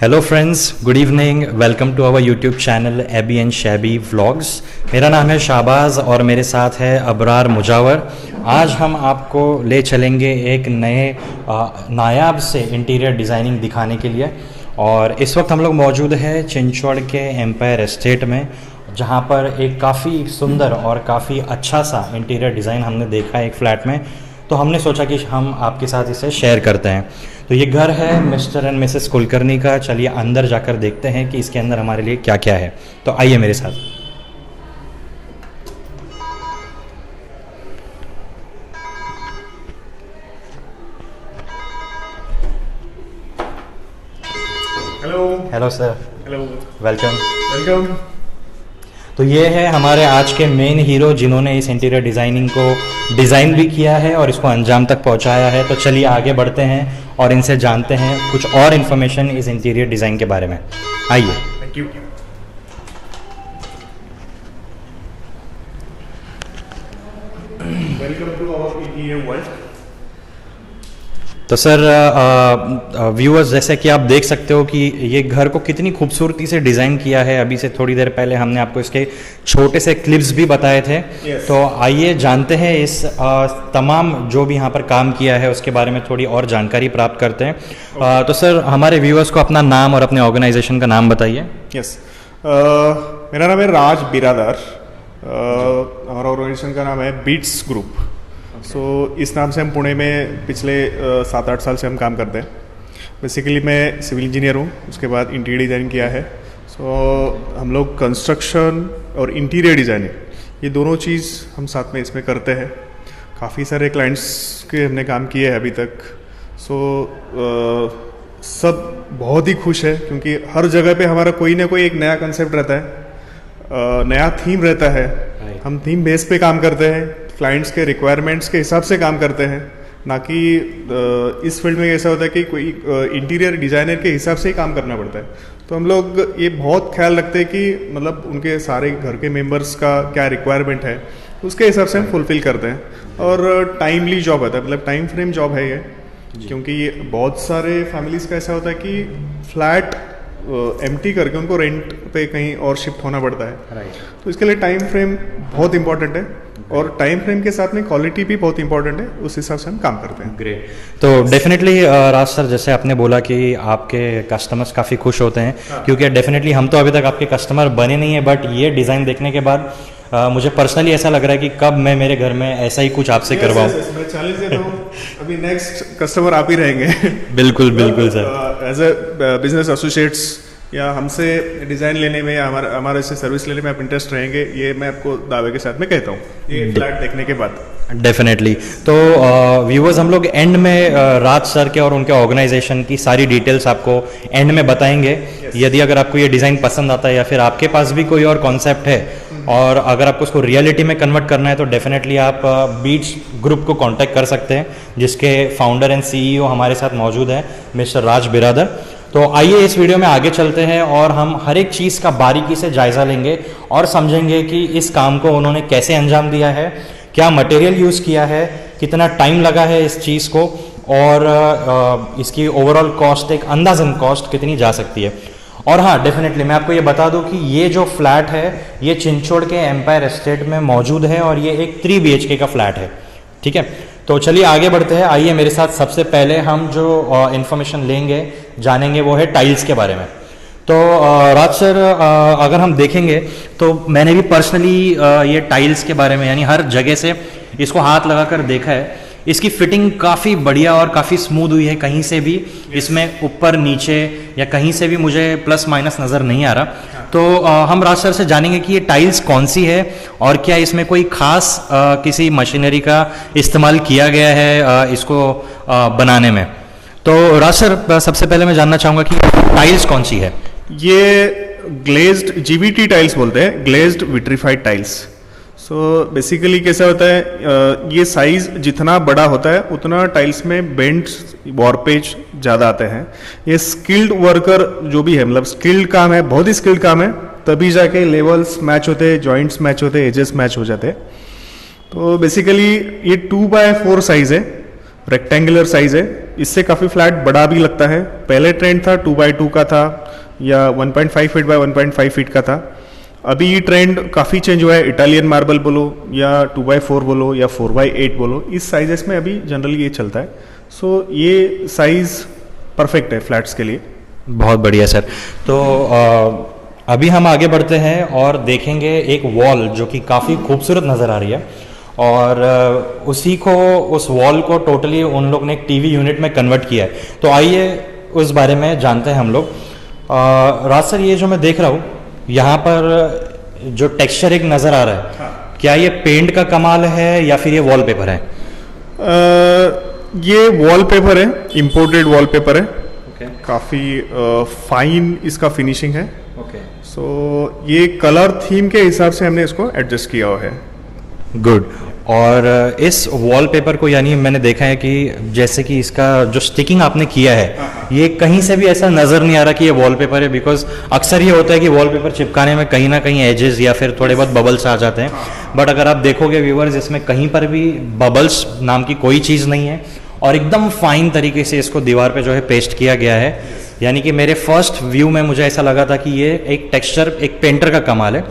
Hello friends, good evening. Welcome to our YouTube channel Abby and Shaby vlogs. मेरा नाम है शाहबाज और मेरे साथ है अबरार मुजावर। आज हम आपको ले चलेंगे एक नए नायाब से इंटीरियर डिज़ाइनिंग दिखाने के लिए। और इस वक्त हम लोग मौजूद है चिंचवड़ के एम्पायर एस्टेट में, जहाँ पर एक काफ़ी सुंदर और काफ़ी अच्छा सा इंटीरियर डिज़ाइन हमने देखा है एक फ़्लैट में। तो हमने सोचा कि हम आपके साथ इसे शेयर करते हैं। तो ये घर है मिस्टर एंड मिसेस कुलकर्णी का। चलिए अंदर जाकर देखते हैं कि इसके अंदर हमारे लिए क्या क्या है। तो आइए मेरे साथ। Hello. Hello sir. Hello. Welcome. Welcome. तो ये है हमारे आज के मेन हीरो, जिन्होंने इस इंटीरियर डिज़ाइनिंग को डिज़ाइन भी किया है और इसको अंजाम तक पहुंचाया है। तो चलिए आगे बढ़ते हैं और इनसे जानते हैं कुछ और इन्फॉर्मेशन इस इंटीरियर डिज़ाइन के बारे में। आइए। Thank you. Welcome to our interior world. तो सर व्यूअर्स, जैसे कि आप देख सकते हो कि ये घर को कितनी खूबसूरती से डिज़ाइन किया है। अभी से थोड़ी देर पहले हमने आपको इसके छोटे से क्लिप्स भी बताए थे। Yes. तो आइए जानते हैं इस तमाम जो भी यहाँ पर काम किया है उसके बारे में थोड़ी और जानकारी प्राप्त करते हैं। तो सर हमारे व्यूअर्स को अपना नाम और अपने ऑर्गेनाइजेशन का नाम बताइए। यस, मेरा नाम है राज बिरादर। हमारा ऑर्गेनाइजेशन का नाम है बीट्स ग्रुप। सो इस नाम से हम पुणे में पिछले 7-8 साल से हम काम करते हैं। बेसिकली मैं सिविल इंजीनियर हूँ, उसके बाद इंटीरियर डिज़ाइनिंग किया है। सो हम लोग कंस्ट्रक्शन और इंटीरियर डिज़ाइनिंग ये दोनों चीज़ हम साथ में इसमें करते हैं। काफ़ी सारे क्लाइंट्स के हमने काम किए हैं अभी तक। सो सब बहुत ही खुश है, क्योंकि हर जगह पे हमारा कोई ना कोई एक नया कंसेप्ट रहता है, नया थीम रहता है। हम थीम बेस पे काम करते हैं, क्लाइंट्स के रिक्वायरमेंट्स के हिसाब से काम करते हैं, ना कि इस फील्ड में ऐसा होता है कि कोई इंटीरियर डिज़ाइनर के हिसाब से ही काम करना पड़ता है। तो हम लोग ये बहुत ख्याल रखते हैं कि मतलब उनके सारे घर के मेंबर्स का क्या रिक्वायरमेंट है, उसके हिसाब से हम फुलफिल करते हैं। और टाइमली जॉब होता है, मतलब टाइम फ्रेम जॉब है ये, क्योंकि ये बहुत सारे फैमिलीज़ का ऐसा होता है कि फ्लैट एम्प्टी करके उनको रेंट पे कहीं और शिफ्ट होना पड़ता है। तो इसके लिए टाइम फ्रेम बहुत इंपॉर्टेंट है, और टाइम फ्रेम के साथ में क्वालिटी भी बहुत इंपॉर्टेंट है। उस हिसाब से हम काम करते हैं। ग्रेट। तो डेफिनेटली राज सर, जैसे आपने बोला कि आपके कस्टमर्स काफ़ी खुश होते हैं। क्योंकि डेफिनेटली हम तो अभी तक आपके कस्टमर बने नहीं है, बट ये डिज़ाइन देखने के बाद मुझे पर्सनली ऐसा लग रहा है कि कब मैं मेरे घर में ऐसा ही कुछ आपसे करवाऊँ। मैं चैलेंज देता हूँ, अभी नेक्स्ट कस्टमर आप ही रहेंगे। बिल्कुल बिल्कुल sir. As a business associates या हमसे डिज़ाइन लेने में या हमारे से सर्विस लेने में आप इंटरेस्ट रहेंगे, ये मैं आपको दावे के साथ में कहता हूँ ये फ्लैट देखने के बाद। डेफिनेटली। तो व्यूअर्स, हम लोग एंड में राज सर के और उनके ऑर्गेनाइजेशन की सारी डिटेल्स आपको एंड में बताएंगे। यदि अगर आपको ये डिज़ाइन पसंद आता है या फिर आपके पास भी कोई और कॉन्सेप्ट है और अगर आपको उसको रियलिटी में कन्वर्ट करना है, तो डेफिनेटली आप बीट्स ग्रुप को कांटेक्ट कर सकते हैं, जिसके फाउंडर एंड सीईओ हमारे साथ मौजूद है मिस्टर राज बिरादर। तो आइए इस वीडियो में आगे चलते हैं और हम हर एक चीज़ का बारीकी से जायज़ा लेंगे और समझेंगे कि इस काम को उन्होंने कैसे अंजाम दिया है, क्या मटेरियल यूज़ किया है, कितना टाइम लगा है इस चीज़ को, और इसकी ओवरऑल कॉस्ट, एक अंदाज़न कॉस्ट कितनी जा सकती है। और हाँ, डेफिनेटली मैं आपको ये बता दूं कि ये जो फ्लैट है ये चिंचवड़ के एम्पायर एस्टेट में मौजूद है और ये एक 3 BHK का फ्लैट है। ठीक है, तो चलिए आगे बढ़ते हैं। आइए मेरे साथ। सबसे पहले हम जो इन्फॉर्मेशन लेंगे, जानेंगे, वो है टाइल्स के बारे में। तो राज सर, अगर हम देखेंगे तो मैंने भी पर्सनली ये टाइल्स के बारे में, यानी हर जगह से इसको हाथ लगाकर देखा है। इसकी फिटिंग काफ़ी बढ़िया और काफ़ी स्मूथ हुई है। कहीं से भी इसमें ऊपर नीचे या कहीं से भी मुझे प्लस माइनस नज़र नहीं आ रहा। तो हम राज सर से जानेंगे कि ये टाइल्स कौन सी है और क्या इसमें कोई ख़ास किसी मशीनरी का इस्तेमाल किया गया है इसको बनाने में। तो राज सर, सबसे पहले मैं जानना चाहूँगा कि टाइल्स कौन सी है। ये ग्लेज्ड GVT टाइल्स बोलते हैं, glazed vitrified tiles. So basically कैसा होता है, ये साइज जितना बड़ा होता है उतना टाइल्स में बेंड्स, वॉर्पेज ज़्यादा आते हैं। ये स्किल्ड वर्कर जो भी है, मतलब स्किल्ड काम है, बहुत ही स्किल्ड काम है, तभी जाके लेवल्स मैच होते हैं, जॉइंट्स मैच होते हैं, एजेस मैच हो जाते हैं। तो बेसिकली ये 2x4 साइज है, रेक्टेंगुलर साइज है, इससे काफ़ी फ्लैट बड़ा भी लगता है। पहले ट्रेंड था 2x2 का था या 1.5 फीट बाय 1.5 फीट का था। अभी ये ट्रेंड काफ़ी चेंज हुआ है, इटालियन मार्बल बोलो या 2x4 बोलो या 4x8 बोलो, इस साइजेस में अभी जनरली ये चलता है। सो ये साइज़ परफेक्ट है फ्लैट्स के लिए। बहुत बढ़िया सर। तो अभी हम आगे बढ़ते हैं और देखेंगे एक वॉल जो कि काफ़ी खूबसूरत नज़र आ रही है, और उसी को, उस वॉल को टोटली उन लोग ने एक टीवी यूनिट में कन्वर्ट किया है। तो आइए उस बारे में जानते हैं हम लोग। राज सर, ये जो मैं देख रहा हूँ यहाँ पर जो टेक्सचर एक नज़र आ रहा है, हाँ। क्या ये पेंट का कमाल है या फिर ये वॉलपेपर है? ये वॉलपेपर है, इम्पोर्टेड वॉलपेपर है। okay. काफ़ी फाइन इसका फिनिशिंग है। okay. सो ये कलर थीम के हिसाब से हमने इसको एडजस्ट किया हुआ है। गुड। और इस वॉलपेपर को, यानी मैंने देखा है कि जैसे कि इसका जो स्टिकिंग आपने किया है, ये कहीं से भी ऐसा नज़र नहीं आ रहा कि ये वॉलपेपर है, बिकॉज अक्सर ये होता है कि वॉलपेपर चिपकाने में कहीं ना कहीं एजेस या फिर थोड़े बहुत बबल्स आ जाते हैं। बट अगर आप देखोगे व्यूवर्स, इसमें कहीं पर भी बबल्स नाम की कोई चीज़ नहीं है और एकदम फाइन तरीके से इसको दीवार पे जो है पेस्ट किया गया है। यानी कि मेरे फर्स्ट व्यू में मुझे ऐसा लगा था कि ये एक टेक्सचर, एक पेंटर का कमाल है।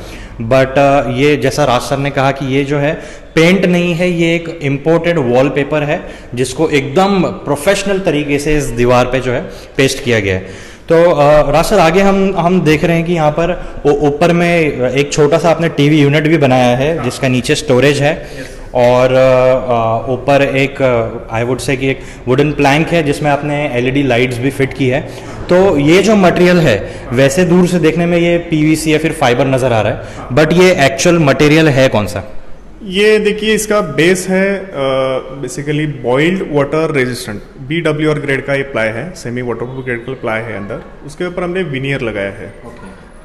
बट ये जैसा राज सर ने कहा कि ये जो है पेंट नहीं है, ये एक इम्पोर्टेड वॉलपेपर है जिसको एकदम प्रोफेशनल तरीके से इस दीवार पे जो है पेस्ट किया गया है। तो राज सर, आगे हम देख रहे हैं कि यहाँ पर ऊपर में एक छोटा सा आपने टीवी यूनिट भी बनाया है जिसका नीचे स्टोरेज है, और ऊपर एक आई वुड से कि एक वुडन प्लैंक है जिसमें आपने एलईडी लाइट्स भी फिट की है। तो ये जो मटेरियल है, वैसे दूर से देखने में ये पीवीसी या फिर फाइबर नज़र आ रहा है, बट ये एक्चुअल मटेरियल है कौन सा? ये देखिए, इसका बेस है basically boiled water resistant BWR grade का ये प्लाई है, सेमी वाटरप्रूफ ग्रेड का प्लाई है अंदर। उसके ऊपर हमने विनियर लगाया है।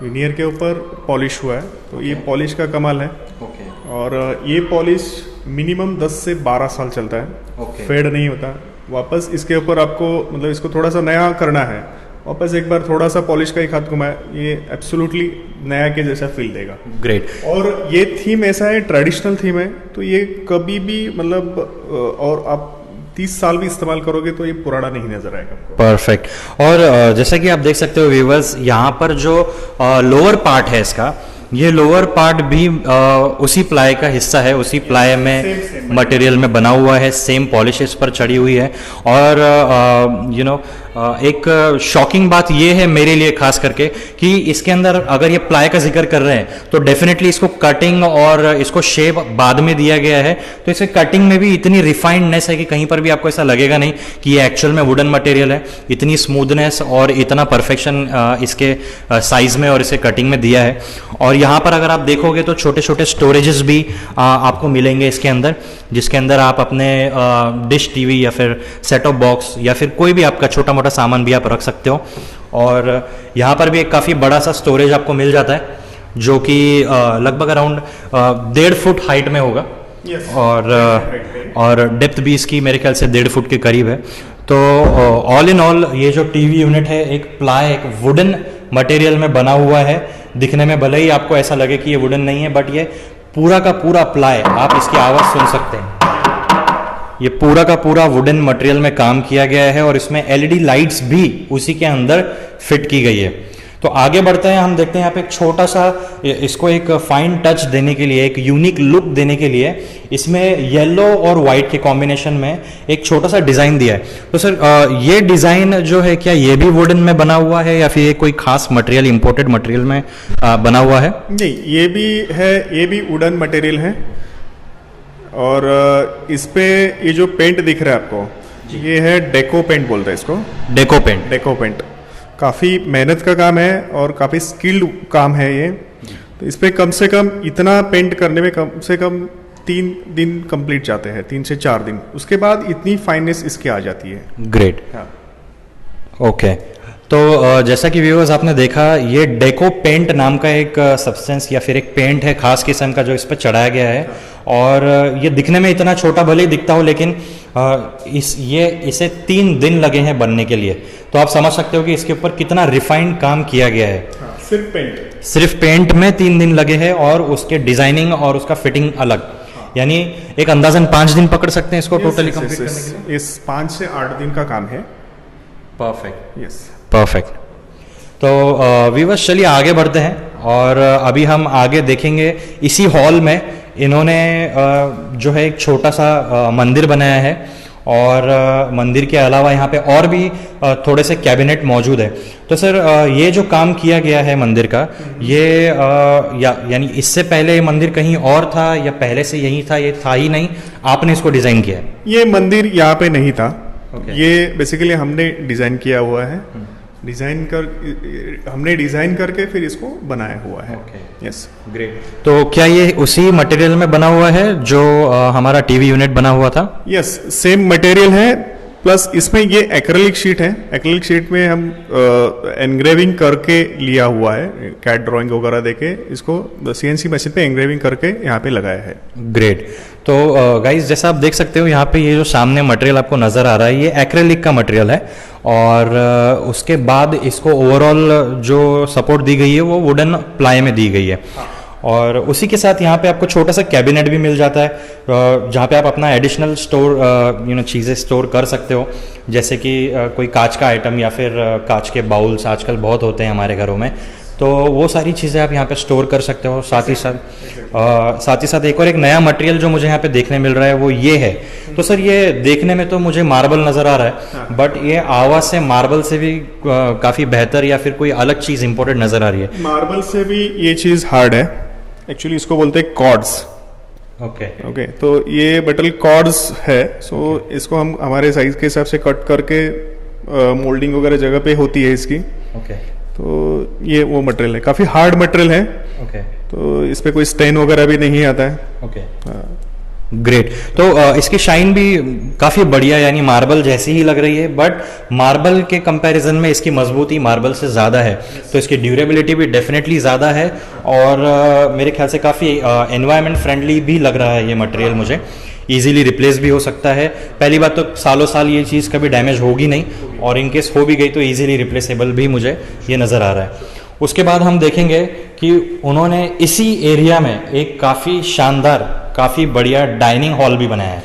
विनियर के ऊपर पॉलिश हुआ है, तो ये पॉलिश का कमाल है। और ये पॉलिश मिनिमम 10 से 12 साल चलता है। फेड नहीं होता। वापस इसके ऊपर आपको, मतलब इसको थोड़ा सा नया करना है, वापस एक बार थोड़ा सा पॉलिश का एक हाथ घुमाए, ये एब्सोल्युटली नया के जैसा फील देगा। ग्रेट। और ये थीम ऐसा है, ट्रेडिशनल थीम है, तो ये कभी भी मतलब और आप 30 साल भी इस्तेमाल करोगे तो ये पुराना नहीं नजर आएगा आपको। परफेक्ट। और जैसा कि आप देख सकते हो व्यूवर्स, यहाँ पर जो लोअर पार्ट है इसका, ये लोअर पार्ट भी उसी प्लाई का हिस्सा है, उसी प्लाई में मटेरियल में बना हुआ है, सेम पॉलिश इस पर चढ़ी हुई है। और एक शॉकिंग बात ये है मेरे लिए खास करके कि इसके अंदर अगर ये प्लाई का जिक्र कर रहे हैं तो डेफिनेटली इसको कटिंग और इसको शेप बाद में दिया गया है, तो इसके कटिंग में भी इतनी रिफाइंडनेस है कि कहीं पर भी आपको ऐसा लगेगा नहीं कि ये एक्चुअल में वुडन मटेरियल है। इतनी स्मूथनेस और इतना परफेक्शन इसके साइज में और इसके कटिंग में दिया है। और यहाँ पर अगर आप देखोगे तो छोटे छोटे स्टोरेजेस भी आपको मिलेंगे इसके अंदर, जिसके अंदर आप अपने डिश टीवी या फिर सेट ऑफ बॉक्स या फिर कोई भी आपका छोटा मोटा सामान भी आप रख सकते हो। और यहाँ पर भी एक काफ़ी बड़ा सा स्टोरेज आपको मिल जाता है जो कि लगभग अराउंड 1.5 फुट हाइट में होगा। yes. और डेप्थ भी इसकी मेरे ख्याल से 1.5 फुट के करीब है। तो ऑल इन ऑल ये जो टीवी यूनिट है एक प्लाई, एक वुडन मटेरियल में बना हुआ है। दिखने में भले ही आपको ऐसा लगे कि ये वुडन नहीं है, बट ये पूरा का पूरा प्लाई, आप इसकी आवाज़ सुन सकते हैं, ये पूरा का पूरा वुडन मटेरियल में काम किया गया है और इसमें एलईडी लाइट्स भी उसी के अंदर फिट की गई है। तो आगे बढ़ते हैं, हम देखते हैं यहाँ पे एक छोटा सा, इसको एक फाइन टच देने के लिए, एक यूनिक लुक देने के लिए इसमें येलो और वाइट के कॉम्बिनेशन में एक छोटा सा डिज़ाइन दिया है। तो सर ये डिज़ाइन जो है, क्या ये भी वुडन में बना हुआ है या फिर ये कोई खास मटेरियल, इंपोर्टेड मटेरियल में बना हुआ है? नहीं, ये भी है, ये भी वुडन मटेरियल है। और इस पे ये जो पेंट दिख रहा है आपको, ये है डेको पेंट बोलते हैं इसको। Deco paint. डेको पेंट काफ़ी मेहनत का काम है और काफ़ी स्किल्ड काम है ये। तो इस पे कम से कम इतना पेंट करने में कम से कम 3 दिन कंप्लीट जाते हैं, 3 से 4 दिन। उसके बाद इतनी फाइननेस इसकी आ जाती है। ग्रेट। ओके। तो जैसा कि व्यूअर्स आपने देखा, ये डेको पेंट नाम का एक सब्सटेंस या फिर एक पेंट है खास किस्म का जो इस पर चढ़ाया गया है। और ये दिखने में इतना छोटा भले ही दिखता हो, लेकिन इसे 3 दिन लगे हैं बनने के लिए। तो आप समझ सकते हो कि इसके ऊपर कितना रिफाइंड काम किया गया है। सिर्फ पेंट में 3 दिन लगे हैं और उसके डिजाइनिंग और उसका फिटिंग अलग। यानी एक अंदाजन 5 दिन पकड़ सकते हैं इसको टोटली कंप्लीट करने के लिए? इस 5 से 8 दिन का काम है। Perfect, yes, perfect. तो व्यूअर्स चलिए आगे बढ़ते हैं और अभी हम आगे देखेंगे इसी हॉल में इन्होंने जो है एक छोटा सा मंदिर बनाया है और मंदिर के अलावा यहाँ पे और भी थोड़े से कैबिनेट मौजूद है। तो सर ये जो काम किया गया है मंदिर का, ये यानी इससे पहले ये मंदिर कहीं और था या पहले से यही था? ये था ही नहीं, आपने इसको डिज़ाइन किया है? ये मंदिर यहाँ पे नहीं था। Okay. ये बेसिकली हमने डिज़ाइन किया हुआ है। हमने डिज़ाइन करके फिर इसको बनाया हुआ है। Yes, great. तो क्या ये उसी मटेरियल में बना हुआ है जो हमारा टीवी यूनिट बना हुआ था? यस, सेम मटेरियल है, प्लस इसमें ये एक्रेलिक शीट है। एक्रेलिक शीट में हम एनग्रेविंग करके लिया हुआ है, कैट ड्राइंग वगैरह देके इसको CNC मशीन पे एनग्रेविंग करके यहाँ पे लगाया है। ग्रेट। तो गाइस जैसा आप देख सकते हो यहाँ पे ये जो सामने मटेरियल आपको नज़र आ रहा है ये एक्रेलिक का मटेरियल है और उसके बाद इसको ओवरऑल जो सपोर्ट दी गई है वो वुडन प्लाई में दी गई है। और उसी के साथ यहाँ पे आपको छोटा सा कैबिनेट भी मिल जाता है जहाँ पे आप अपना एडिशनल स्टोर चीज़ें स्टोर कर सकते हो, जैसे कि कोई कांच का आइटम या फिर कांच के बाउल्स आजकल बहुत होते हैं हमारे घरों में, तो वो सारी चीज़ें आप यहाँ पे स्टोर कर सकते हो। साथ ही साथ एक और एक नया मटेरियल जो मुझे यहाँ पे देखने मिल रहा है वो ये है। तो सर ये देखने में तो मुझे मार्बल नज़र आ रहा है, बट ये आवाज़ से मार्बल से भी काफ़ी बेहतर या फिर कोई अलग चीज़ इंपोर्टेड नज़र आ रही है? मार्बल से भी ये चीज़ हार्ड है, एक्चुअली इसको बोलते हैं कॉर्ड्स। ओके, तो ये मेटल कॉर्ड्स है। सो इसको हम हमारे साइज के हिसाब से कट करके मोल्डिंग वगैरह जगह पे होती है इसकी। तो ये वो मटेरियल है, काफ़ी हार्ड मटेरियल है। तो इस पे कोई स्टेन वगैरह भी नहीं आता है। ग्रेट। तो इसकी शाइन भी काफ़ी बढ़िया यानी मार्बल जैसी ही लग रही है, बट मार्बल के कंपैरिजन में इसकी मजबूती मार्बल से ज़्यादा है, तो इसकी ड्यूरेबिलिटी भी डेफिनेटली ज़्यादा है और मेरे ख्याल से काफ़ी एनवायरनमेंट फ्रेंडली भी लग रहा है ये मटेरियल। मुझे इजीली रिप्लेस भी हो सकता है। पहली बात तो सालों साल ये चीज़ कभी डैमेज होगी नहीं और इनकेस हो भी गई तो इजीली रिप्लेसेबल भी मुझे ये नज़र आ रहा है। उसके बाद हम देखेंगे कि उन्होंने इसी एरिया में एक काफ़ी शानदार काफ़ी बढ़िया डाइनिंग हॉल भी बनाया है।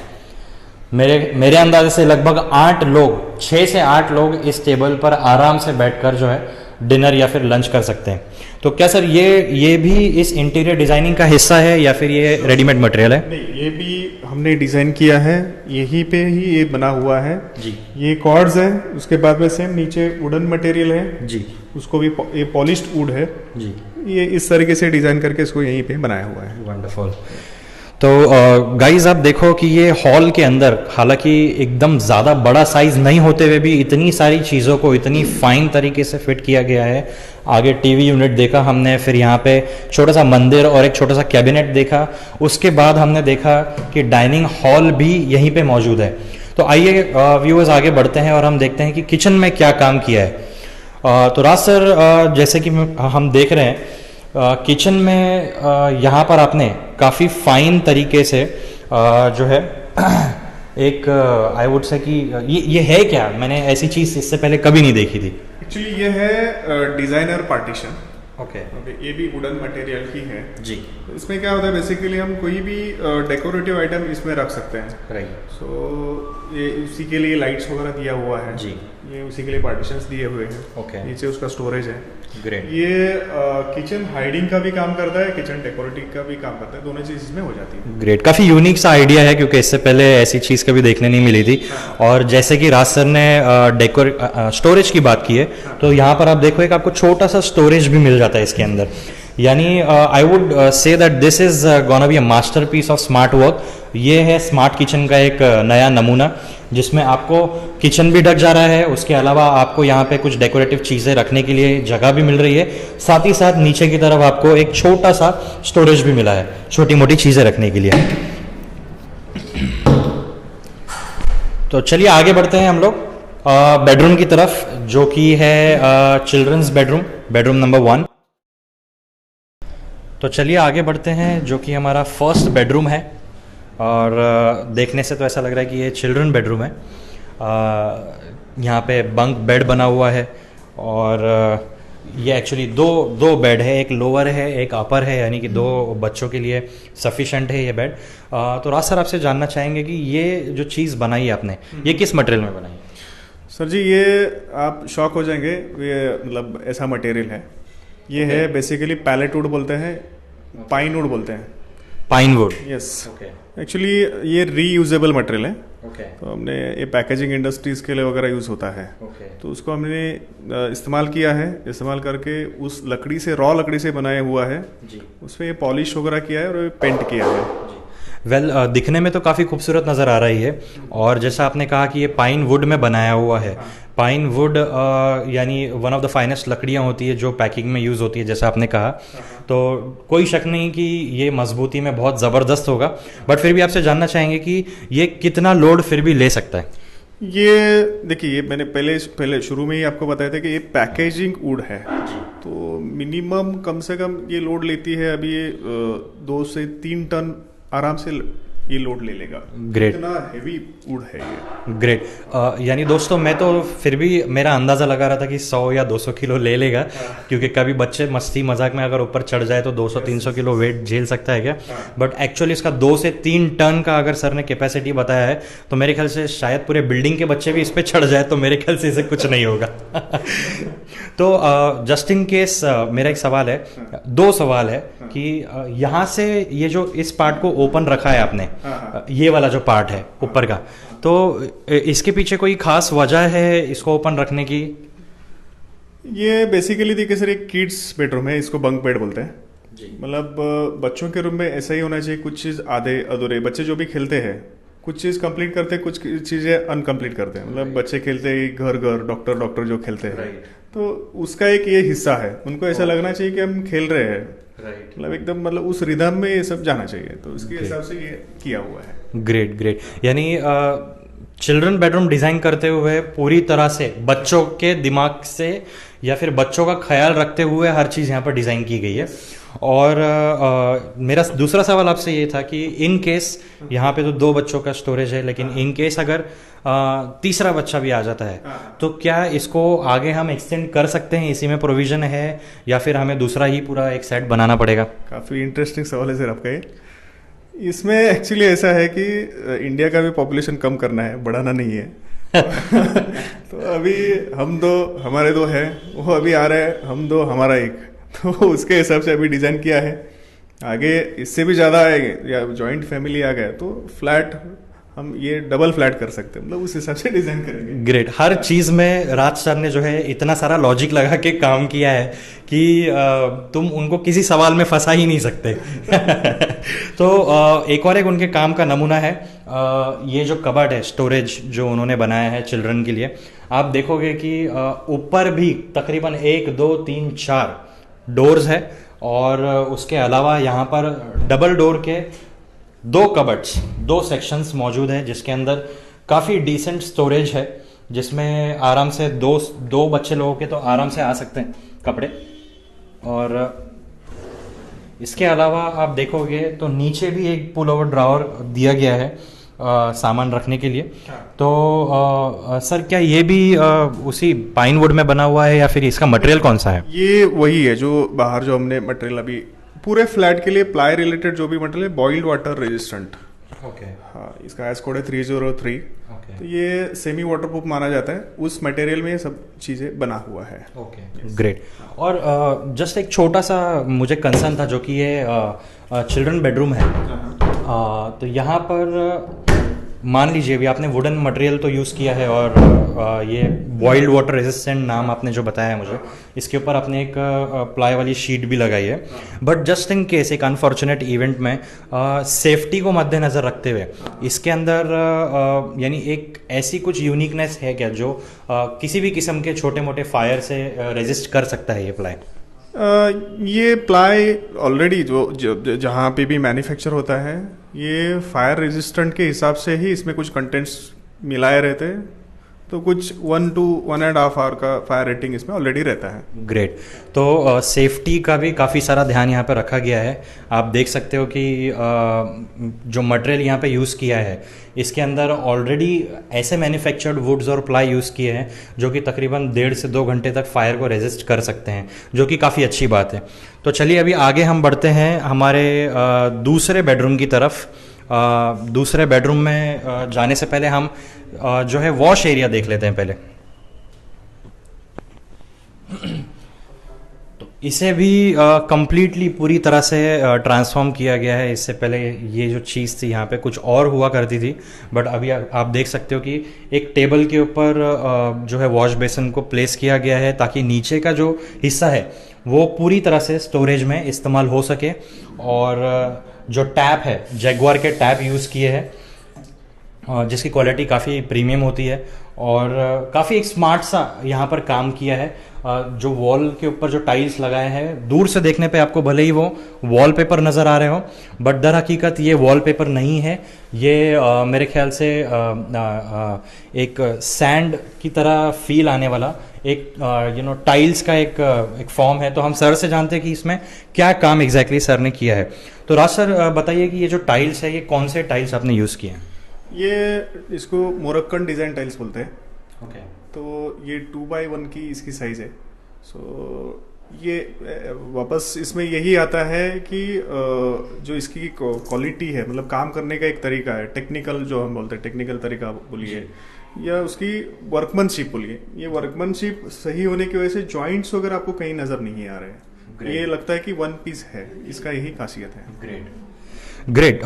मेरे अंदाजे से लगभग 8 लोग 6 से 8 लोग इस टेबल पर आराम से बैठकर जो है डिनर या फिर लंच कर सकते हैं। तो क्या सर ये भी इस इंटीरियर डिजाइनिंग का हिस्सा है या फिर ये रेडीमेड मटेरियल है? नहीं, ये भी हमने डिज़ाइन किया है, यहीं पे ही ये बना हुआ है जी। ये कॉर्ड्स है, उसके बाद में सेम नीचे वुडन मटेरियल है जी, उसको भी ये पॉलिश्ड वुड है जी। ये इस तरीके से डिज़ाइन करके इसको यहीं पे बनाया हुआ है। वंडरफुल। तो गाइज आप देखो कि ये हॉल के अंदर हालांकि एकदम ज़्यादा बड़ा साइज नहीं होते हुए भी इतनी सारी चीज़ों को इतनी फाइन तरीके से फिट किया गया है। आगे टीवी यूनिट देखा हमने, फिर यहाँ पे छोटा सा मंदिर और एक छोटा सा कैबिनेट देखा, उसके बाद हमने देखा कि डाइनिंग हॉल भी यहीं पे मौजूद है। तो आइए व्यूअर्स आगे बढ़ते हैं और हम देखते हैं कि किचन में क्या काम किया है। तो राज सर जैसे कि हम देख रहे हैं किचन में यहाँ पर आपने काफ़ी फाइन तरीके से जो है एक आई वुड से कि ये है क्या, मैंने ऐसी चीज़ इससे पहले कभी नहीं देखी थी। एक्चुअली ये है डिज़ाइनर पार्टीशन। ओके, ये भी वुडन मटेरियल की है जी। इसमें क्या होता है बेसिकली हम कोई भी डेकोरेटिव आइटम इसमें रख सकते हैं। राइट। सो ये उसी के लिए लाइट्स वगैरह दिया हुआ है जी, ये उसी के लिए पार्टीशंस दिए हुए हैं। ओके। नीचे उसका स्टोरेज है। ग्रेट। ये किचन हाइडिंग का भी काम करता है, किचन डेकोरेटिव का भी काम करता है, दोनों चीज़ इसमें हो जाती है। ग्रेट, काफ़ी यूनिक सा आइडिया है क्योंकि इससे पहले ऐसी चीज़ कभी देखने नहीं मिली थी। और जैसे कि राज सर ने स्टोरेज की बात की है, तो यहाँ पर आप देखो एक आपको छोटा सा स्टोरेज भी मिल जाता है इसके अंदर। यानी I would say that this is gonna be a masterpiece of smart work. ये है स्मार्ट किचन का एक नया नमूना जिसमें आपको किचन भी ढक जा रहा है, उसके अलावा आपको यहाँ पे कुछ डेकोरेटिव चीज़ें रखने के लिए जगह भी मिल रही है, साथ ही साथ नीचे की तरफ आपको एक छोटा सा स्टोरेज भी मिला है छोटी मोटी चीज़ें रखने के लिए। तो चलिए आगे बढ़ते हैं हम लोग बेडरूम की तरफ, जो कि है चिल्ड्रंस बेडरूम नंबर 1। तो चलिए आगे बढ़ते हैं, जो कि हमारा फर्स्ट बेडरूम है और देखने से तो ऐसा लग रहा है कि ये चिल्ड्रन बेडरूम है। यहाँ पे बंक बेड बना हुआ है और ये एक्चुअली दो दो बेड है, एक लोअर है एक अपर है, यानी कि दो बच्चों के लिए सफिशेंट है ये बेड। तो राज सर आपसे जानना चाहेंगे कि ये जो चीज़ बनाई है आपने, ये किस मटेरियल में बनाई है? सर जी, ये आप शॉक हो जाएंगे, ये मतलब ऐसा मटेरियल है। ये है बेसिकली पैलेट वुड बोलते हैं, पाइन वुड बोलते हैं। Pine would. Yes, okay actually ये रीयूजेबल मटेरियल है। ओके तो हमने ये पैकेजिंग इंडस्ट्रीज के लिए वगैरह यूज़ होता है। ओके तो उसको हमने इस्तेमाल किया है, इस्तेमाल करके उस लकड़ी से, रॉ लकड़ी से बनाया हुआ है। जी उसमें ये पॉलिश वगैरह किया है और पेंट किया है। वेल दिखने में तो काफ़ी खूबसूरत नज़र आ रही है, और जैसा आपने कहा कि ये पाइन वुड में बनाया हुआ है। पाइन वुड यानी वन ऑफ द फाइनेस्ट लकड़ियाँ होती है जो पैकिंग में यूज़ होती है, जैसा आपने कहा। तो कोई शक नहीं कि ये मजबूती में बहुत ज़बरदस्त होगा, बट फिर भी आपसे जानना चाहेंगे कि ये कितना लोड फिर भी ले सकता है? ये देखिए, ये मैंने पहले शुरू में ही आपको बताया था कि ये पैकेजिंग वुड है। तो मिनिमम कम से कम ये लोड लेती है, अभी ये 2 से 3 टन आराम से ये लोड ले लेगा। ग्रेट, इतना हेवी वुड है ये। ग्रेट। यानी दोस्तों मैं तो फिर भी मेरा अंदाज़ा लगा रहा था कि 100 या 200 किलो ले लेगा, क्योंकि कभी बच्चे मस्ती मजाक में अगर ऊपर चढ़ जाए तो 200-300 किलो वेट झेल सकता है क्या? बट एक्चुअली इसका 2 से 3 टन का अगर सर ने कैपेसिटी बताया है, तो मेरे ख्याल से शायद पूरे बिल्डिंग के बच्चे भी इस पर चढ़ जाए तो मेरे ख्याल से इसे कुछ नहीं होगा। तो जस्ट इन केस मेरा एक सवाल है, 2 सवाल है कि यहाँ से ये जो इस पार्ट को ओपन रखा है आपने, ये वाला जो पार्ट है ऊपर का, तो इसके पीछे कोई खास वजह है इसको ओपन रखने की? ये बेसिकली देखिए सर, एक किड्स बेडरूम है, इसको बंक बेड बोलते हैं। मतलब बच्चों के रूम में ऐसा ही होना चाहिए, कुछ चीज़ आधे अधूरे, बच्चे जो भी खेलते हैं कुछ चीज़ कंप्लीट करते हैं, कुछ चीज़ें अनकंप्लीट करते हैं। मतलब बच्चे खेलते हैं घर घर, डॉक्टर डॉक्टर जो खेलते हैं, तो उसका एक ये हिस्सा है। उनको ऐसा लगना चाहिए कि हम खेल रहे हैं, मतलब एकदम, मतलब उस रिदम में ये सब जाना चाहिए। तो उसके हिसाब से ये किया हुआ है। Great great. यानी चिल्ड्रन बेडरूम डिज़ाइन करते हुए पूरी तरह से बच्चों के दिमाग से या फिर बच्चों का ख्याल रखते हुए हर चीज़ यहाँ पर डिज़ाइन की गई है। और मेरा दूसरा सवाल आपसे ये था कि इन केस यहाँ पे तो 2 बच्चों का स्टोरेज है, लेकिन इन केस अगर तीसरा बच्चा भी आ जाता है, तो क्या इसको आगे हम एक्सटेंड कर सकते हैं? इसी में प्रोविजन है या फिर हमें दूसरा ही पूरा एक सेट बनाना पड़ेगा? काफ़ी इंटरेस्टिंग सवाल है सर आपका ये। इसमें एक्चुअली ऐसा है कि इंडिया का भी पॉपुलेशन कम करना है, बढ़ाना नहीं है। तो अभी हम 2, हमारे 2 है, वो अभी आ रहे हैं, हम 2 हमारा 1। तो उसके हिसाब से अभी डिज़ाइन किया है। आगे इससे भी ज़्यादा आएंगे या जॉइंट फैमिली आ गया तो फ्लैट, हम ये डबल फ्लैट कर सकते हैं, मतलब उस हिसाब से डिज़ाइन करेंगे। ग्रेट। हर चीज़ में राज सर ने जो है इतना सारा लॉजिक लगा के काम किया है कि तुम उनको किसी सवाल में फंसा ही नहीं सकते। तो एक उनके काम का नमूना है ये जो कबर्ड है, स्टोरेज जो उन्होंने बनाया है चिल्ड्रन के लिए। आप देखोगे कि ऊपर भी तकरीबन 1 2 3 4 डोर्स है, और उसके अलावा यहाँ पर डबल डोर के 2 कबर्ड्स, 2 सेक्शंस मौजूद है, जिसके अंदर काफ़ी डिसेंट स्टोरेज है, जिसमें आराम से दो बच्चे लोगों के तो आराम से आ सकते हैं कपड़े। और इसके अलावा आप देखोगे तो नीचे भी एक पुल ओवर ड्रॉवर दिया गया है सामान रखने के लिए। तो सर क्या ये भी उसी पाइन वुड में बना हुआ है या फिर इसका मटेरियल कौन सा है? ये वही है जो बाहर जो हमने मटेरियल अभी पूरे फ्लैट के लिए प्लाई रिलेटेड जो भी मटेरियल है, बॉइल्ड वाटर रेजिस्टेंट। ओके। हाँ, इसका एस कोड है 303। ओके। तो ये सेमी वाटरप्रूफ माना जाता है, उस मटेरियल में ये सब चीज़ें बना हुआ है। Okay, great. और जस्ट एक छोटा सा मुझे कंसर्न था, जो कि ये चिल्ड्रन बेडरूम है। तो यहाँ पर मान लीजिए भी आपने वुडन मटेरियल तो यूज़ किया है, और ये बॉइल्ड वाटर रेजिस्टेंट नाम आपने जो बताया है मुझे, इसके ऊपर आपने एक प्लाई वाली शीट भी लगाई है। बट जस्ट इन केस एक अनफॉर्चुनेट इवेंट में सेफ्टी को मद्देनज़र रखते हुए इसके अंदर यानी एक ऐसी कुछ यूनिकनेस है क्या जो किसी भी किस्म के छोटे मोटे फायर से रेजिस्ट कर सकता है ये प्लाई? ये प्लाई ऑलरेडी जो जहाँ पे भी मैन्युफैक्चर होता है, ये फायर रेजिस्टेंट के हिसाब से ही इसमें कुछ कंटेंट्स मिलाए रहते हैं, तो कुछ 1 to 1.5 आवर का फायर रेटिंग इसमें ऑलरेडी रहता है। ग्रेट। तो सेफ्टी का भी काफ़ी सारा ध्यान यहाँ पे रखा गया है। आप देख सकते हो कि जो मटेरियल यहाँ पे यूज़ किया है इसके अंदर ऑलरेडी ऐसे मैन्युफैक्चर्ड वुड्स और प्लाई यूज़ किए हैं जो कि तकरीबन 1.5 से 2 घंटे तक फायर को रेजिस्ट कर सकते हैं, जो कि काफ़ी अच्छी बात है। तो चलिए अभी आगे हम बढ़ते हैं हमारे दूसरे बेडरूम की तरफ। दूसरे बेडरूम में जाने से पहले हम जो है वॉश एरिया देख लेते हैं पहले। तो इसे भी कंप्लीटली पूरी तरह से ट्रांसफॉर्म किया गया है। इससे पहले ये जो चीज़ थी यहाँ पे कुछ और हुआ करती थी, बट अभी आप देख सकते हो कि एक टेबल के ऊपर जो है वॉश बेसिन को प्लेस किया गया है ताकि नीचे का जो हिस्सा है वो पूरी तरह से स्टोरेज में इस्तेमाल हो सके। और जो टैप है जैगुआर के टैप यूज़ किए हैं जिसकी क्वालिटी काफ़ी प्रीमियम होती है और काफ़ी एक स्मार्ट सा यहाँ पर काम किया है। जो वॉल के ऊपर जो टाइल्स लगाए हैं दूर से देखने पे आपको भले ही वो वॉलपेपर नज़र आ रहे हो, बट दर हकीकत ये वॉलपेपर नहीं है। ये मेरे ख्याल से एक सैंड की तरह फील आने वाला एक टाइल्स का एक फॉर्म है। तो हम सर से जानते हैं कि इसमें क्या काम एग्जैक्टली सर ने किया है। तो राज सर बताइए कि ये जो टाइल्स है ये कौन से टाइल्स आपने यूज़ किए हैं? ये इसको मोरक्कन डिज़ाइन टाइल्स बोलते हैं। ओके। तो ये 2x1 की इसकी साइज़ है। सो ये वापस इसमें यही आता है कि जो इसकी क्वालिटी है, मतलब काम करने का एक तरीका है, टेक्निकल जो हम बोलते हैं, टेक्निकल तरीका बोलिए या उसकी वर्कमैनशिप बोलिए, ये वर्कमैनशिप सही होने की वजह से जॉइंट्स वगैरह आपको कहीं नज़र नहीं आ रहे हैं। ये लगता है कि वन पीस है, इसका यही खासियत है। ग्रेट।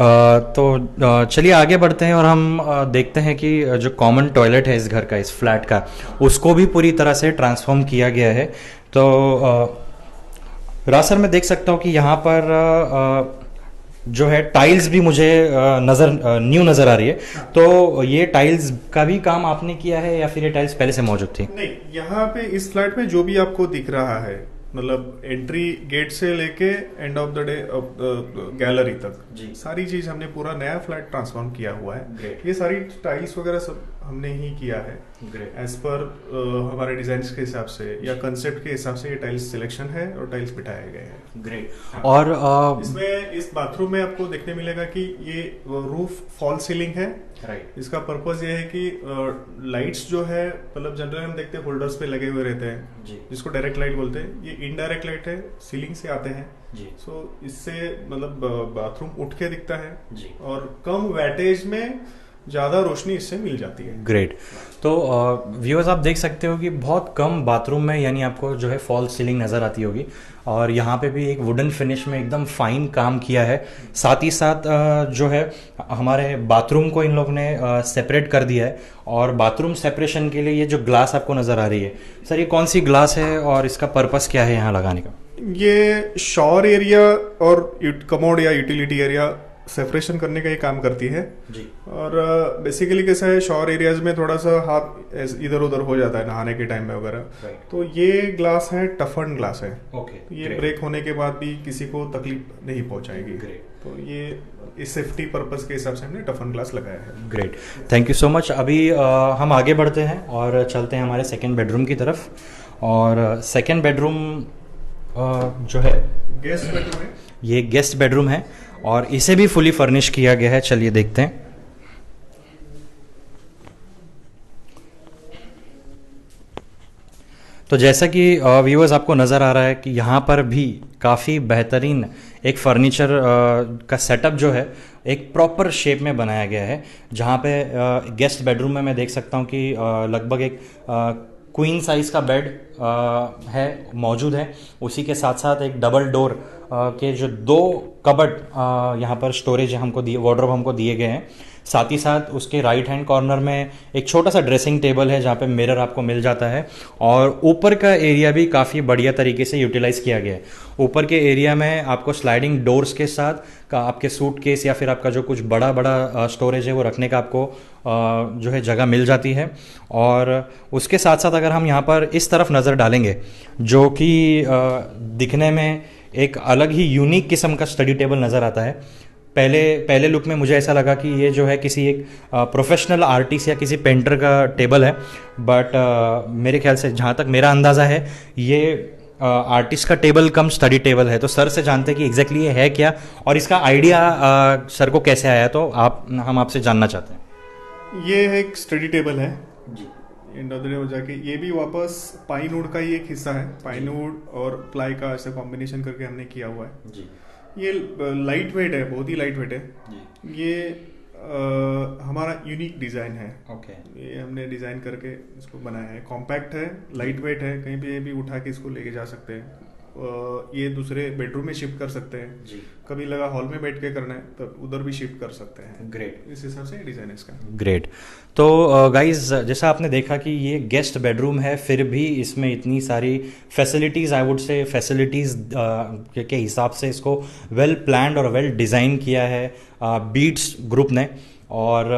तो चलिए आगे बढ़ते हैं और हम देखते हैं कि जो कॉमन टॉयलेट है इस घर का, इस फ्लैट का, उसको भी पूरी तरह से ट्रांसफॉर्म किया गया है। तो राज सर मैं देख सकता हूँ कि यहाँ पर जो है टाइल्स भी मुझे न्यू नज़र आ रही है। तो ये टाइल्स का भी काम आपने किया है या फिर ये टाइल्स पहले से मौजूद थी? नहीं, यहाँ पे इस फ्लैट में जो भी आपको दिख रहा है, मतलब एंट्री गेट से लेके end of the day gallery तक जी, सारी चीज हमने पूरा नया फ्लैट ट्रांसफॉर्म किया हुआ है। Great. ये सारी टाइल्स वगैरह सब हमने ही किया है एज पर हमारे डिजाइन के हिसाब से या कंसेप्ट के हिसाब से ये टाइल्स सिलेक्शन है और टाइल्स बिठाए गए हैं। ग्रेट। और इसमें इस बाथरूम में आपको देखने मिलेगा कि ये रूफ फॉल सीलिंग है। राइट। इसका पर्पस ये है कि लाइट्स जो है, मतलब जनरली हम देखते हैं होल्डर्स पे लगे हुए रहते हैं जी, जिसको डायरेक्ट लाइट बोलते हैं। ये इनडायरेक्ट लाइट है, सीलिंग से आते हैं जी, सो इससे मतलब बाथरूम उठ के दिखता है जी। और कम वैटेज में ज़्यादा रोशनी इससे मिल जाती है। ग्रेट। तो व्यूअर्स आप देख सकते हो कि बहुत कम बाथरूम में यानी आपको जो है फॉल सीलिंग नज़र आती होगी और यहाँ पे भी एक वुडन फिनिश में एकदम फाइन काम किया है। साथ ही साथ जो है हमारे बाथरूम को इन लोगों ने सेपरेट कर दिया है और बाथरूम सेपरेशन के लिए ये जो ग्लास आपको नज़र आ रही है, सर ये कौन सी ग्लास है और इसका पर्पस क्या है यहाँ लगाने का? ये शॉवर एरिया और कमोड या यूटिलिटी एरिया सेपरेशन करने का ये काम करती है जी। और बेसिकली कैसा है, शॉवर एरियाज में थोड़ा सा हाथ इधर उधर हो जाता है नहाने के टाइम में वगैरह, तो ये ग्लास है टफन ग्लास है। ओके। ये ब्रेक होने के बाद भी किसी को तकलीफ नहीं पहुंचाएगी। तो ये इस सेफ्टी पर्पस के हिसाब से हमने टफन ग्लास लगाया है। Great, thank you so much. अभी हम आगे बढ़ते हैं और चलते हैं हमारे सेकेंड बेडरूम की तरफ। और सेकेंड बेडरूम जो है गेस्ट बेडरूम है। ये गेस्ट बेडरूम है और इसे भी फुली फर्निश किया गया है। चलिए देखते हैं। तो जैसा कि व्यूअर्स आपको नज़र आ रहा है कि यहाँ पर भी काफ़ी बेहतरीन एक फर्नीचर का सेटअप जो है एक प्रॉपर शेप में बनाया गया है, जहाँ पे गेस्ट बेडरूम में मैं देख सकता हूँ कि लगभग एक क्वीन साइज़ का बेड है मौजूद है। उसी के साथ साथ एक डबल डोर के जो 2 कबर्ड यहाँ पर स्टोरेज हमको दिए, वार्डरोब हमको दिए गए हैं। साथ ही साथ उसके राइट हैंड कॉर्नर में एक छोटा सा ड्रेसिंग टेबल है जहाँ पे मिरर आपको मिल जाता है और ऊपर का एरिया भी काफ़ी बढ़िया तरीके से यूटिलाइज किया गया है। ऊपर के एरिया में आपको स्लाइडिंग डोर्स के साथ आपके सूटकेस या फिर आपका जो कुछ बड़ा बड़ा स्टोरेज है वो रखने का आपको जो है जगह मिल जाती है। और उसके साथ साथ अगर हम यहाँ पर इस तरफ नज़र डालेंगे जो कि दिखने में एक अलग ही यूनिक किस्म का स्टडी टेबल नज़र आता है। पहले लुक में मुझे ऐसा लगा कि ये जो है किसी एक प्रोफेशनल आर्टिस्ट या किसी पेंटर का टेबल है, बट मेरे ख्याल से जहाँ तक मेरा अंदाज़ा है ये आर्टिस्ट का टेबल कम स्टडी टेबल है। तो सर से जानते हैं कि एग्जैक्टली ये है क्या और इसका आइडिया सर को कैसे आया, तो हम आपसे जानना चाहते हैं। ये एक स्टडी टेबल है जी। इंडोर हो जाके ये भी वापस पाइन वुड का ही एक हिस्सा है। पाइन वुड और प्लाई का ऐसे कॉम्बिनेशन करके हमने किया हुआ है जी। ये लाइट वेट है, बहुत ही लाइट वेट है जी। ये हमारा यूनिक डिज़ाइन है। ओके। ये हमने डिज़ाइन करके इसको बनाया है। कॉम्पैक्ट है, लाइट वेट है, कहीं पे भी उठा के इसको लेके जा सकते हैं। ये दूसरे बेडरूम में शिफ्ट कर सकते हैं जी। कभी लगा हॉल में बैठ के करना है तब उधर भी शिफ्ट कर सकते हैं। ग्रेट। इस हिसाब से डिज़ाइन है इसका। ग्रेट। तो गाइज जैसा आपने देखा कि ये गेस्ट बेडरूम है, फिर भी इसमें इतनी सारी फैसिलिटीज़, आई वुड से फैसिलिटीज़ के हिसाब से इसको वेल प्लान्ड और वेल डिज़ाइन किया है बीट्स ग्रुप ने। और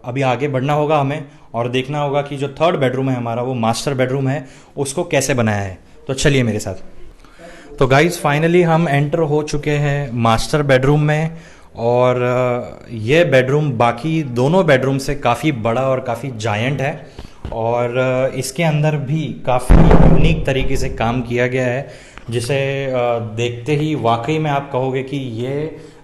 अभी आगे बढ़ना होगा हमें और देखना होगा कि जो थर्ड बेडरूम है हमारा, वो मास्टर बेडरूम है, उसको कैसे बनाया है। तो चलिए मेरे साथ। तो गाइज फाइनली हम एंटर हो चुके हैं मास्टर बेडरूम में, और ये बेडरूम बाकी दोनों बेडरूम से काफ़ी बड़ा और काफ़ी जायंट है, और इसके अंदर भी काफ़ी यूनिक तरीके से काम किया गया है, जिसे देखते ही वाकई में आप कहोगे कि ये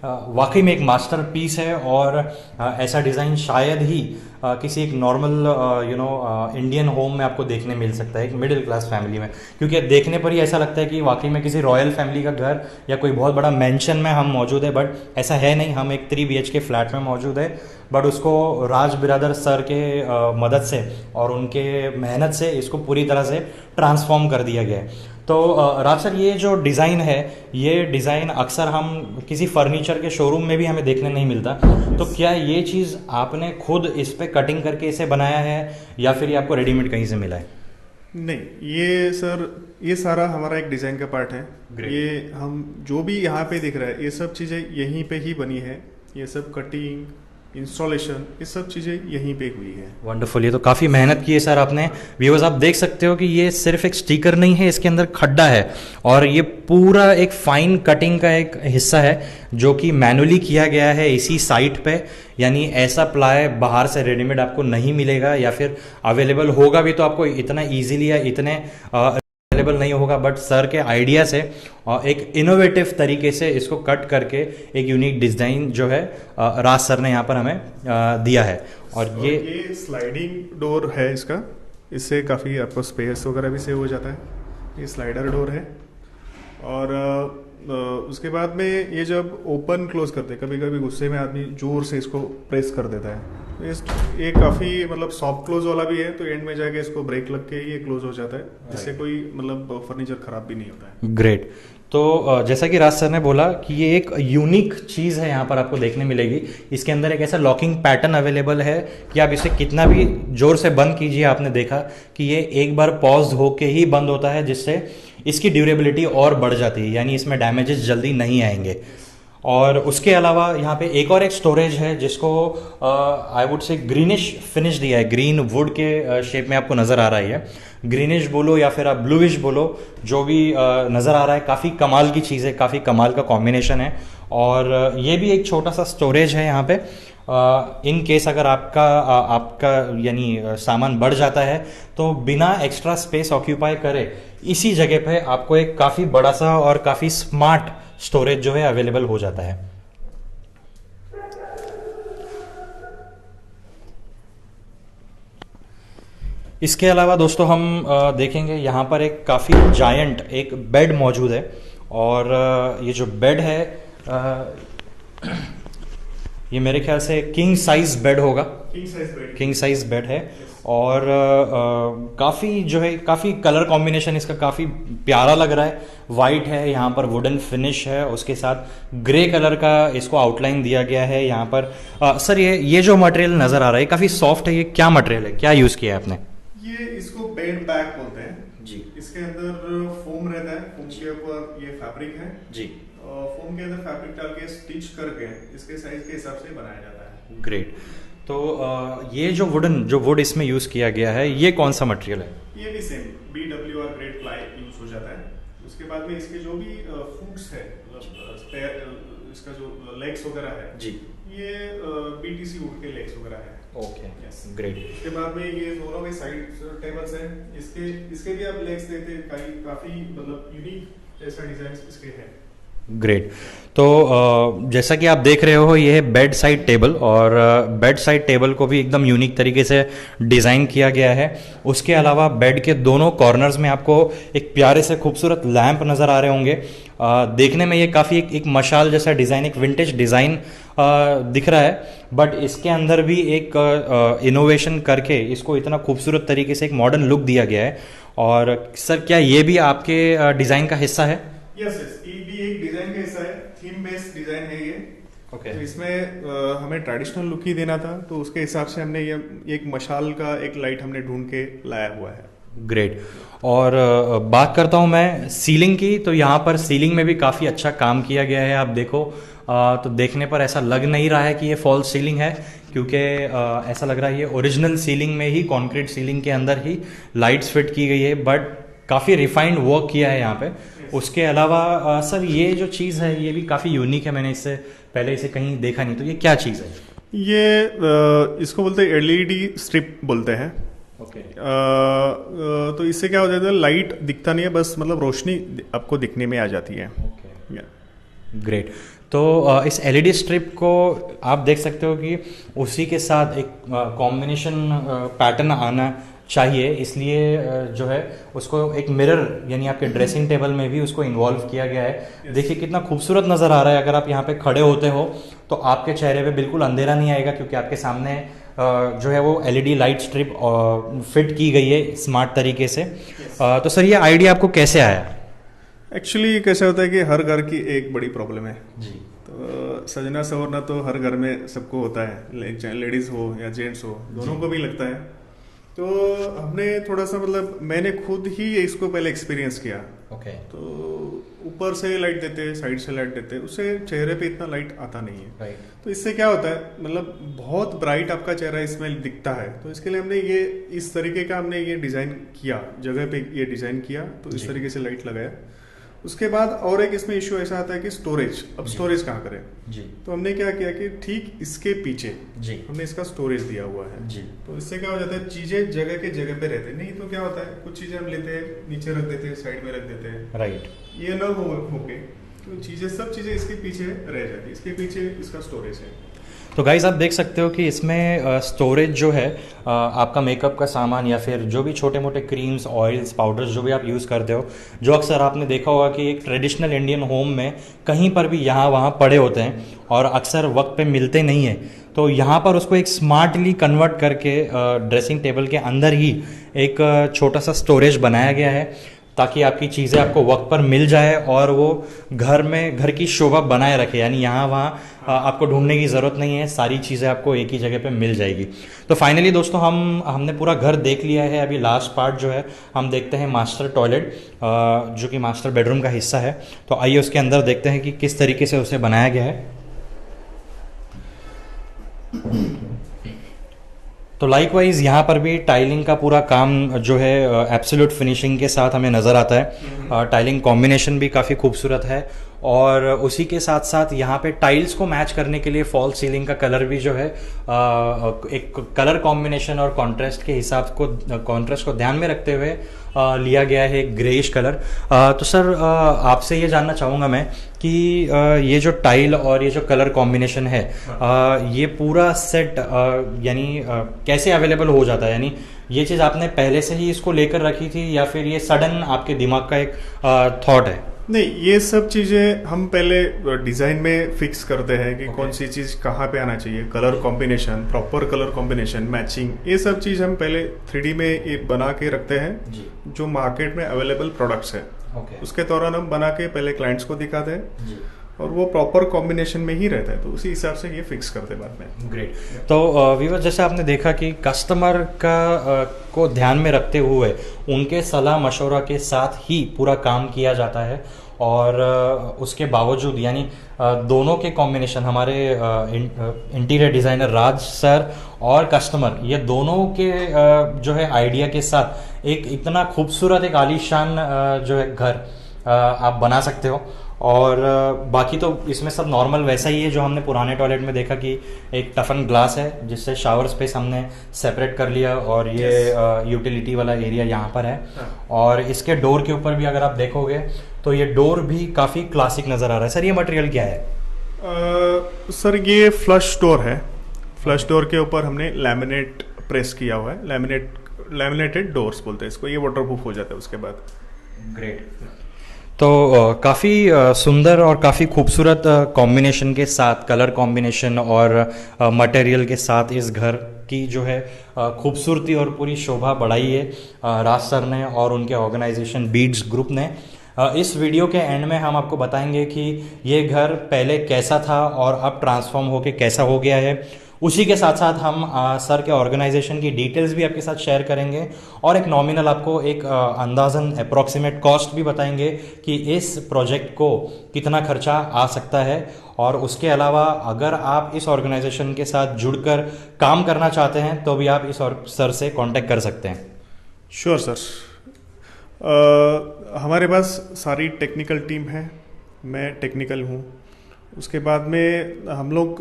वाकई में एक मास्टरपीस है। और ऐसा डिज़ाइन शायद ही किसी एक नॉर्मल इंडियन होम में आपको देखने मिल सकता है, एक मिडिल क्लास फैमिली में, क्योंकि देखने पर ही ऐसा लगता है कि वाकई में किसी रॉयल फैमिली का घर या कोई बहुत बड़ा मैंशन में हम मौजूद है, बट ऐसा है नहीं। हम एक 3 BHK फ्लैट में मौजूद है, बट उसको राज बिरादर सर के मदद से और उनके मेहनत से इसको पूरी तरह से ट्रांसफॉर्म कर दिया गया है। तो राज सर, ये जो डिज़ाइन है, ये डिज़ाइन अक्सर हम किसी फर्नीचर के शोरूम में भी हमें देखने नहीं मिलता, तो क्या ये चीज़ आपने खुद इस पे कटिंग करके इसे बनाया है या फिर ये आपको रेडीमेड कहीं से मिला है? नहीं, ये सर ये सारा हमारा एक डिज़ाइन का पार्ट है। ये हम जो भी यहाँ पे दिख रहा है, ये सब चीज़ें यहीं पे ही बनी है। ये सब कटिंग, इंस्टॉलेशन, ये सब चीज़ें यहीं पे हुई है। वंडरफुल। ये तो काफ़ी मेहनत की है सर आपने। व्यूअर्स, आप देख सकते हो कि ये सिर्फ एक स्टिकर नहीं है, इसके अंदर खड्डा है, और ये पूरा एक फाइन कटिंग का एक हिस्सा है जो कि मैनुअली किया गया है इसी साइट पे। यानी ऐसा प्लाई बाहर से रेडीमेड आपको नहीं मिलेगा, या फिर अवेलेबल होगा भी तो आपको इतना ईजिली या इतने अवेलेबल नहीं होगा। बट सर के आइडिया से एक इनोवेटिव तरीके से इसको कट करके एक यूनिक डिज़ाइन जो है राज सर ने यहाँ पर हमें दिया है। और ये स्लाइडिंग डोर है इसका, इससे काफ़ी आपको स्पेस वगैरह भी सेव हो जाता है। ये स्लाइडर डोर है, और उसके बाद में ये जब ओपन क्लोज करते हैं, कभी कभी गुस्से में आदमी जोर से इसको प्रेस कर देता है, ये काफ़ी मतलब सॉफ्ट क्लोज वाला भी है, तो एंड में जाके इसको ब्रेक लग के ये क्लोज हो जाता है, जिससे कोई मतलब फर्नीचर खराब भी नहीं होता है। ग्रेट। तो जैसा कि राज सर ने बोला कि ये एक यूनिक चीज़ है, यहाँ पर आपको देखने मिलेगी। इसके अंदर एक ऐसा लॉकिंग पैटर्न अवेलेबल है कि आप इसे कितना भी जोर से बंद कीजिए, आपने देखा कि ये एक बार पॉज होके ही बंद होता है, जिससे इसकी ड्यूरेबिलिटी और बढ़ जाती है, यानी इसमें डैमेजेस जल्दी नहीं आएंगे। और उसके अलावा यहाँ पे एक और एक स्टोरेज है जिसको आई वुड से ग्रीनिश फिनिश दिया है, ग्रीन वुड के शेप में आपको नज़र आ रहा है। ग्रीनिश बोलो या फिर आप ब्लूइश बोलो, जो भी नज़र आ रहा है, काफ़ी कमाल की चीज़ है, काफ़ी कमाल का कॉम्बिनेशन है। और ये भी एक छोटा सा स्टोरेज है यहाँ पे, इन केस अगर आपका यानी सामान बढ़ जाता है तो बिना एक्स्ट्रा स्पेस ऑक्यूपाई करे इसी जगह पे आपको एक काफ़ी बड़ा सा और काफ़ी स्मार्ट स्टोरेज जो है अवेलेबल हो जाता है। इसके अलावा दोस्तों हम देखेंगे यहाँ पर एक काफ़ी जायंट एक बेड मौजूद है, और ये जो बेड है ये मेरे ख्याल से किंग साइज बेड होगा। किंग साइज बेड है, और काफ़ी जो है काफ़ी कलर कॉम्बिनेशन इसका काफ़ी प्यारा लग रहा है। वाइट है, यहाँ पर वुडन फिनिश है, उसके साथ ग्रे कलर का इसको आउटलाइन दिया गया है यहाँ पर। सर ये जो मटेरियल नज़र आ रहा है काफ़ी सॉफ्ट है, ये क्या मटेरियल है, क्या यूज़ किया है आपने? ये इसको बेड बैग बोलते हैं जी। इसके अंदर फोम रहता है, फोम के ऊपर ये फैब्रिक है जी। फोम के अंदर फैब्रिक डाल के स्टिच करके इसके साइज के हिसाब से बनाया जाता है। ग्रेट। तो ये जो वुड इसमें यूज किया गया है, ये कौन सा मटेरियल है? ये भी same BWR grade ply use हो जाता है। उसके बाद में इसके जो भी फुट्स है, मतलब इसका जो लेग्स वगैरह है जी, ये बीटीसी वुड के लेग्स वगैरह है। Okay, Yes. ग्रेट। इसके बाद में ये दोनों में साइड टेबल्स हैं, इसके भी आप लेग्स देते काफी मतलब यूनिक ऐसा डिजाइन इसके हैं। ग्रेट। तो जैसा कि आप देख रहे हो ये है बेड साइड टेबल, और बेड साइड टेबल को भी एकदम यूनिक तरीके से डिज़ाइन किया गया है। उसके अलावा बेड के दोनों कॉर्नर्स में आपको एक प्यारे से खूबसूरत लैंप नज़र आ रहे होंगे। देखने में ये काफ़ी एक मशाल जैसा डिज़ाइन, एक विंटेज डिज़ाइन दिख रहा है, बट इसके अंदर भी एक इनोवेशन करके इसको इतना खूबसूरत तरीके से एक मॉडर्न लुक दिया गया है। और सर क्या ये भी आपके डिज़ाइन का हिस्सा है? यस यस, ये भी एक डिजाइन का हिस्सा है, थीम बेस्ड डिजाइन है ये। ओके, तो इसमें हमें ट्रेडिशनल लुक ही देना था, तो उसके हिसाब से हमने ये एक मशाल का एक लाइट हमने ढूंढ के लाया हुआ है। ग्रेट। और बात करता हूँ मैं सीलिंग की, तो यहाँ पर सीलिंग में भी काफ़ी अच्छा काम किया गया है। आप देखो तो देखने पर ऐसा लग नहीं रहा है कि ये फॉल्स सीलिंग है, क्योंकि ऐसा लग रहा है ये ओरिजिनल सीलिंग में ही, कंक्रीट सीलिंग के अंदर ही लाइट्स फिट की गई है, बट काफ़ी रिफाइंड वर्क किया है यहाँ पे। उसके अलावा सर ये जो चीज़ है ये भी काफ़ी यूनिक है, मैंने इससे पहले इसे कहीं देखा नहीं, तो ये क्या चीज़ है? ये इसको बोलते हैं एलईडी स्ट्रिप बोलते हैं। ओके, तो इससे क्या हो जाता है, लाइट दिखता नहीं है, बस मतलब रोशनी आपको दिखने में आ जाती है। Okay, great. तो इस एलईडी स्ट्रिप को आप देख सकते हो कि उसी के साथ एक कॉम्बिनेशन पैटर्न आना चाहिए, इसलिए जो है उसको एक मिरर यानी आपके ड्रेसिंग टेबल में भी उसको इन्वॉल्व किया गया है। देखिए कितना खूबसूरत नज़र आ रहा है। अगर आप यहाँ पे खड़े होते हो तो आपके चेहरे पे बिल्कुल अंधेरा नहीं आएगा, क्योंकि आपके सामने जो है वो एलईडी लाइट स्ट्रिप फिट की गई है स्मार्ट तरीके से। तो सर ये आइडिया आपको कैसे आया? एक्चुअली कैसे होता है कि हर घर की एक बड़ी प्रॉब्लम है जी, तो सजना संवरना तो हर घर में सबको होता है, चाहे लेडीज हो या जेंट्स हो, दोनों को भी लगता है। तो हमने थोड़ा सा मतलब मैंने खुद ही इसको पहले एक्सपीरियंस किया। ओके, तो ऊपर से लाइट देते, साइड से लाइट देते, उससे चेहरे पे इतना लाइट आता नहीं है। राइट, तो इससे क्या होता है, मतलब बहुत ब्राइट आपका चेहरा इसमें दिखता है। तो इसके लिए हमने ये इस तरीके का हमने ये डिज़ाइन किया, जगह पे ये डिज़ाइन किया, तो इस तरीके से लाइट लगाया। उसके बाद और एक इसमें इश्यू ऐसा आता है कि स्टोरेज, अब स्टोरेज कहाँ करें? जी, तो हमने क्या किया कि ठीक इसके पीछे जी, हमने इसका स्टोरेज दिया हुआ है। जी, तो इससे क्या हो जाता है, चीजें जगह के जगह पे रहते हैं। नहीं तो क्या होता है, कुछ चीजें हम लेते हैं नीचे रख देते हैं, साइड में रख देते हैं, राइट। ये न होके तो चीजें सब चीजें इसके पीछे रह जाती है। इसके पीछे इसका स्टोरेज है। तो गाइज आप देख सकते हो कि इसमें स्टोरेज जो है आपका मेकअप का सामान या फिर जो भी छोटे मोटे क्रीम्स, ऑयल्स, पाउडर्स जो भी आप यूज़ करते हो, जो अक्सर आपने देखा होगा कि एक ट्रेडिशनल इंडियन होम में कहीं पर भी यहाँ वहाँ पड़े होते हैं और अक्सर वक्त पे मिलते नहीं हैं। तो यहाँ पर उसको एक स्मार्टली कन्वर्ट करके ड्रेसिंग टेबल के अंदर ही एक छोटा सा स्टोरेज बनाया गया है, ताकि आपकी चीज़ें आपको वक्त पर मिल जाए और वो घर की शोभा बनाए रखे। यानी यहाँ वहाँ आपको ढूंढने की ज़रूरत नहीं है, सारी चीज़ें आपको एक ही जगह पे मिल जाएगी। तो फाइनली दोस्तों हमने पूरा घर देख लिया है। अभी लास्ट पार्ट जो है हम देखते हैं मास्टर टॉयलेट, जो कि मास्टर बेडरूम का हिस्सा है। तो आइए उसके अंदर देखते हैं कि किस तरीके से उसे बनाया गया है। तो लाइकवाइज यहाँ पर भी टाइलिंग का पूरा काम जो है एब्सोल्यूट फिनिशिंग के साथ हमें नज़र आता है। टाइलिंग कॉम्बिनेशन भी काफ़ी खूबसूरत है, और उसी के साथ साथ यहाँ पे टाइल्स को मैच करने के लिए फॉल सीलिंग का कलर भी जो है एक कलर कॉम्बिनेशन और कॉन्ट्रास्ट के हिसाब को, कॉन्ट्रास्ट को ध्यान में रखते हुए लिया गया है एक ग्रेइश कलर। तो सर आपसे ये जानना चाहूँगा मैं कि ये जो टाइल और ये जो कलर कॉम्बिनेशन है, ये पूरा सेट यानी कैसे अवेलेबल हो जाता है? यानी ये चीज़ आपने पहले से ही इसको लेकर रखी थी या फिर ये सडन आपके दिमाग का एक थॉट है? नहीं, ये सब चीजें हम पहले डिजाइन में फिक्स करते हैं कि कौन सी चीज कहाँ पे आना चाहिए, colour combination, proper colour combination, matching, ये सब चीज हम पहले 3D में ये बना के रखते हैं जी, जो मार्केट में अवेलेबल प्रोडक्ट्स है। ओके, उसके दौरान हम बना के पहले क्लाइंट्स को दिखाते हैं जी, और वो प्रॉपर कॉम्बिनेशन में ही रहता है, तो उसी हिसाब से ये फिक्स करते हैं बाद में। ग्रेट। तो वीवर जैसे आपने देखा कि कस्टमर का को ध्यान में रखते हुए उनके सलाह मशवरा के साथ ही पूरा काम किया जाता है, और उसके बावजूद यानी दोनों के कॉम्बिनेशन, हमारे इंटीरियर डिज़ाइनर राज सर और कस्टमर, ये दोनों के जो है आइडिया के साथ एक इतना खूबसूरत एक आलीशान जो है घर आप बना सकते हो। और बाकी तो इसमें सब नॉर्मल वैसा ही है जो हमने पुराने टॉयलेट में देखा कि एक टफन ग्लास है जिससे शावर स्पेस हमने सेपरेट कर लिया और ये यूटिलिटी वाला एरिया यहाँ पर है। और इसके डोर के ऊपर भी अगर आप देखोगे तो ये डोर भी काफ़ी क्लासिक नज़र आ रहा है। सर ये मटेरियल क्या है? सर ये फ्लश डोर है। फ्लश डोर के ऊपर हमने लैमिनेट प्रेस किया हुआ है। लैमिनेटेड डोर्स बोलते हैं इसको। ये वाटरप्रूफ हो जाता है उसके बाद। ग्रेट। तो काफ़ी सुंदर और काफ़ी खूबसूरत कॉम्बिनेशन के साथ, कलर कॉम्बिनेशन और मटेरियल के साथ इस घर की जो है खूबसूरती और पूरी शोभा बढ़ाई है राज सर ने और उनके ऑर्गेनाइजेशन बीड्स ग्रुप ने। इस वीडियो के एंड में हम आपको बताएंगे कि ये घर पहले कैसा था और अब ट्रांसफॉर्म होके कैसा हो गया है। उसी के साथ साथ हम सर के ऑर्गेनाइजेशन की डिटेल्स भी आपके साथ शेयर करेंगे और एक नॉमिनल आपको एक अंदाज़न अप्रॉक्सीमेट कॉस्ट भी बताएंगे कि इस प्रोजेक्ट को कितना खर्चा आ सकता है। और उसके अलावा अगर आप इस ऑर्गेनाइजेशन के साथ जुड़कर काम करना चाहते हैं तो भी आप इस सर से कांटेक्ट कर सकते हैं। Sure sir. हमारे पास सारी टेक्निकल टीम है, मैं टेक्निकल हूँ। उसके बाद में हम लोग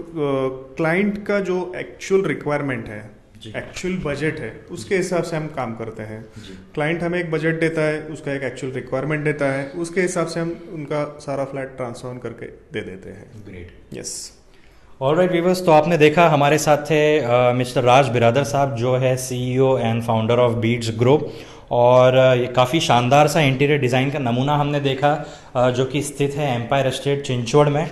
क्लाइंट का जो एक्चुअल रिक्वायरमेंट है, एक्चुअल बजट है, उसके हिसाब से हम काम करते हैं। क्लाइंट हमें एक बजट देता है, उसका एक एक्चुअल रिक्वायरमेंट देता है, उसके हिसाब से हम उनका सारा फ्लैट ट्रांसफॉर्म करके दे देते हैं। ग्रेट। यस। ऑलराइट व्यूअर्स, तो आपने देखा हमारे साथ थे मिस्टर राज बिरादर साहब जो है CEO and founder of beads group. और ये काफ़ी शानदार सा इंटीरियर डिज़ाइन का नमूना हमने देखा जो कि स्थित है एम्पायर एस्टेट चिंचवड़ में।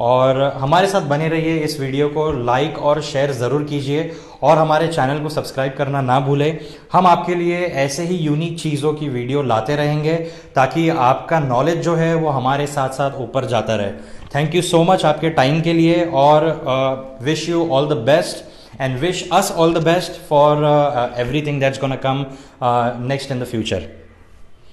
और हमारे साथ बने रहिए, इस वीडियो को लाइक और शेयर ज़रूर कीजिए और हमारे चैनल को सब्सक्राइब करना ना भूलें। हम आपके लिए ऐसे ही यूनिक चीज़ों की वीडियो लाते रहेंगे ताकि आपका नॉलेज जो है वो हमारे साथ साथ ऊपर जाता रहे। थैंक यू सो मच आपके टाइम के लिए और wish you all the best and wish us all the best for everything that's gonna come next in the future.